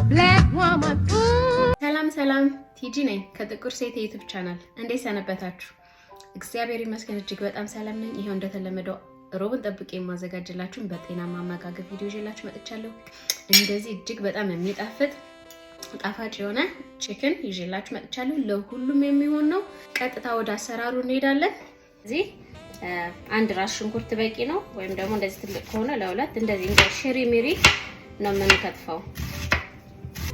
black woman. ሰላም ቲጂ ነኝ ከጥቁር ሴት የዩቲዩብ ቻናል። እንዴት ሰነበታችሁ? እግዚአብሔር ይመስገን እጅግ በጣም ሰላም ነኝ። ይሄው እንደተለመደው ሮብን ጠብቄ የማዘጋጅላችሁ በጤናማ አመጋገብ ቪዲዮ ይዤላችሁ መጥቻለሁ። እንደዚህ እጅግ በጣም የሚጣፍጥ ጣፋጭ የሆነ ቺክን ይዤላችሁ መጥቻለሁ። ለሁሉም የሚሆን ነው። ቀጥታ ወደ አሰራሩ እንሄዳለን። እዚህ አንድ ራስ ሽንኩርት በቂ ነው፣ ወይም ደግሞ እንደዚህ ትልቅ ከሆነ ለሁለት እንደዚህ እንደ ሽሪ ሚሪ ነው የምንከትፈው።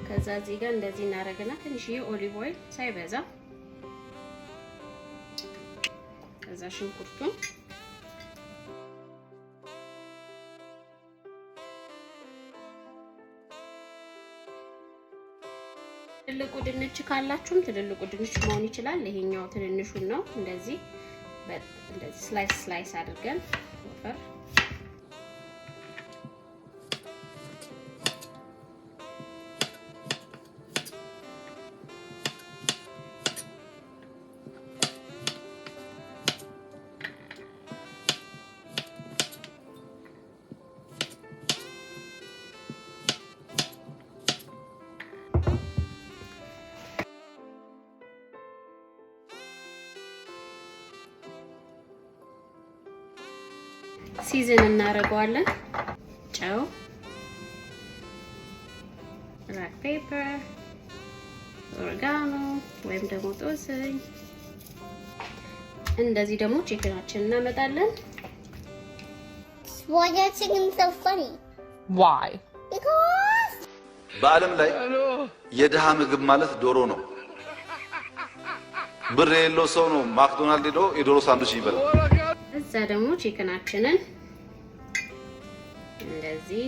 ከዛ እዚህ ጋር እንደዚህ እናደርግና ትንሽዬ ኦሊቭ ኦይል ሳይበዛ፣ ከዛ ሽንኩርቱን ትልቁ ድንች ካላችሁም ትልልቁ ድንች መሆን ይችላል። ይሄኛው ትንንሹን ነው። እንደዚህ ስላይስ አድርገን ወፈር ሲዝን እናደርገዋለን። ጨው፣ ብላክ ፔፐር፣ ኦሬጋኖ ወይም ደግሞ ጦስኝ። እንደዚህ ደግሞ ቺክናችንን እናመጣለን። Why are you singing so funny? Why? Because በዓለም ላይ የድሃ ምግብ ማለት ዶሮ ነው። ብር የሌለው ሰው ነው ማክዶናልድ ሄዶ የዶሮ ሳንዱች ይበላል። እዛ ደግሞ ቺክናችንን እንደዚህ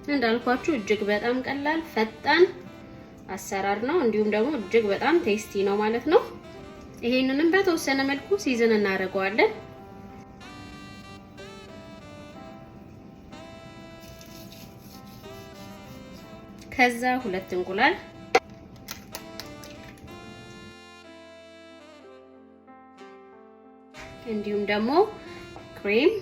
እንዳልኳችሁ እጅግ በጣም ቀላል ፈጣን አሰራር ነው። እንዲሁም ደግሞ እጅግ በጣም ቴስቲ ነው ማለት ነው። ይሄንንም በተወሰነ መልኩ ሲዝን እናደርገዋለን። ከዛ ሁለት እንቁላል፣ እንዲሁም ደግሞ ክሬም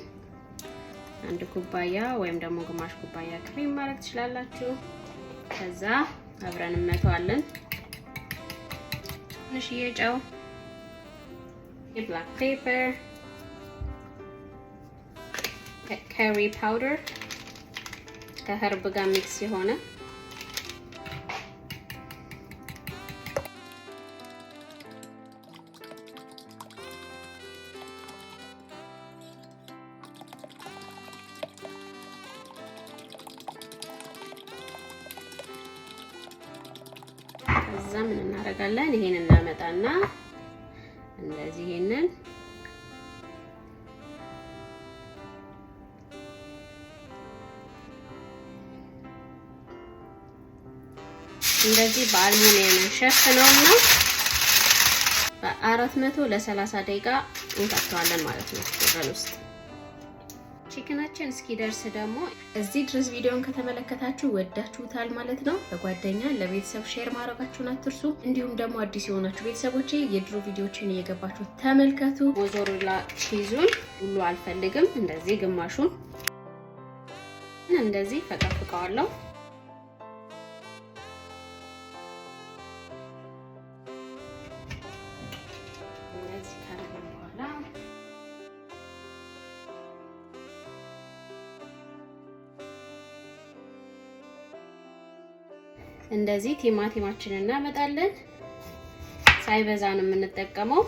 አንድ ኩባያ ወይም ደግሞ ግማሽ ኩባያ ክሬም ማድረግ ትችላላችሁ። ከዛ አብረን እንመተዋለን። ትንሽዬ ጨው፣ የብላክ ፔፐር፣ ካሪ ፓውደር ከህርብ ጋር ሚክስ የሆነ ከዛ ምን እናደርጋለን? ይሄን እናመጣና እንደዚህ ይሄንን እንደዚህ በአልሙኒየም ሸፍነውና በ400 ለ30 ደቂቃ እንከተዋለን ማለት ነው ኦቨን ውስጥ። ቺክናችን እስኪደርስ ደግሞ እዚህ ድረስ ቪዲዮን ከተመለከታችሁ ወዳችሁታል ማለት ነው። ለጓደኛ ለቤተሰብ ሼር ማድረጋችሁን አትርሱ። እንዲሁም ደግሞ አዲስ የሆናችሁ ቤተሰቦቼ የድሮ ቪዲዮችን እየገባችሁ ተመልከቱ። ሞዞሬላ ቺዙን ሁሉ አልፈልግም፣ እንደዚህ ግማሹን እንደዚህ ፈቀፍቀዋለሁ። እንደዚህ ካደረግን በኋላ እንደዚህ ቲማቲማችንን እናመጣለን። ሳይበዛ ነው የምንጠቀመው።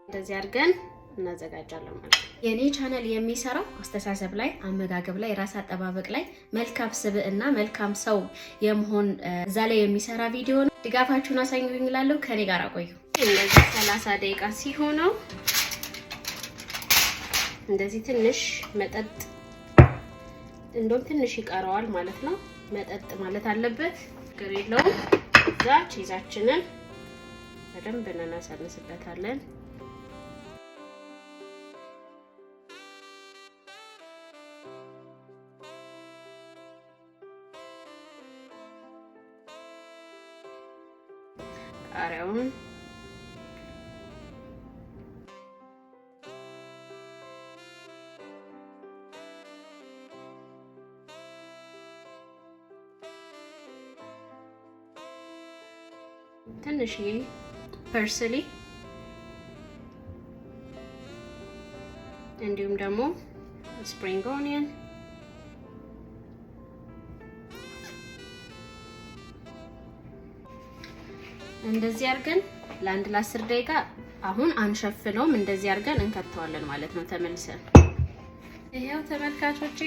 እንደዚህ አድርገን እናዘጋጃለን ማለት ነው። የኔ ቻናል የሚሰራው አስተሳሰብ ላይ፣ አመጋገብ ላይ፣ ራስ አጠባበቅ ላይ፣ መልካም ስብዕና፣ መልካም ሰው የመሆን እዛ ላይ የሚሰራ ቪዲዮ ነው። ድጋፋችሁን አሳዩኝ እላለሁ። ከኔ ጋር ቆዩ። እንደዚህ 30 ደቂቃ ሲሆነው እንደዚህ ትንሽ መጠጥ እንደውም ትንሽ ይቀረዋል ማለት ነው። መጠጥ ማለት አለበት፣ ችግር የለውም። እዛ ቺዛችንን በደንብ እናሳንስበታለን። ቃሪያውን ትንሽዬ ፐርስሊ እንዲሁም ደግሞ ስፕሪንግ ኦኒየን እንደዚህ አድርገን ለአንድ ለ10 ደቂቃ አሁን አንሸፍነውም እንደዚህ አድርገን እንከተዋለን ማለት ነው። ተመልሰን ይሄው ተመልካቾቼ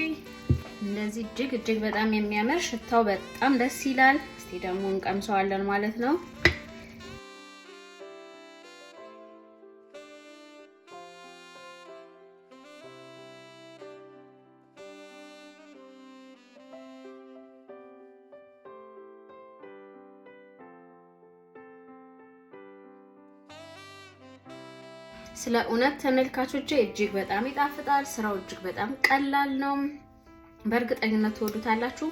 እንደዚህ እጅግ በጣም የሚያምር ሽታው በጣም ደስ ይላል። እስቲ ደግሞ እንቀምሰዋለን ማለት ነው። ስለ እውነት ተመልካቾቼ እጅግ በጣም ይጣፍጣል። ስራው እጅግ በጣም ቀላል ነው። በእርግጠኝነት ትወዱታላችሁ።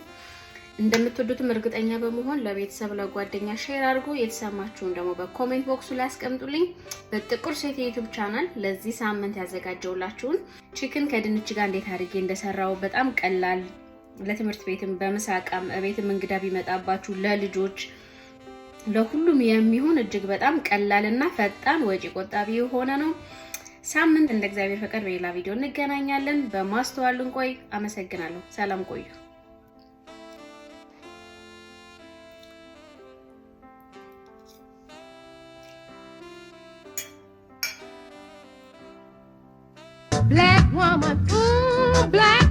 እንደምትወዱትም እርግጠኛ በመሆን ለቤተሰብ ለጓደኛ ሼር አድርጉ። የተሰማችሁን ደግሞ በኮሜንት ቦክሱ ላይ አስቀምጡልኝ። በጥቁር ሴት የዩቲዩብ ቻናል ለዚህ ሳምንት ያዘጋጀውላችሁን ቺክን ከድንች ጋር እንዴት አድርጌ እንደሰራው በጣም ቀላል፣ ለትምህርት ቤትም በመሳቃም ቤትም እንግዳ ቢመጣባችሁ ለልጆች ለሁሉም የሚሆን እጅግ በጣም ቀላልና ፈጣን ወጪ ቆጣቢ የሆነ ነው። ሳምንት እንደ እግዚአብሔር ፈቃድ በሌላ ቪዲዮ እንገናኛለን። በማስተዋል እንቆይ። አመሰግናለሁ። ሰላም ቆዩ። Black woman, black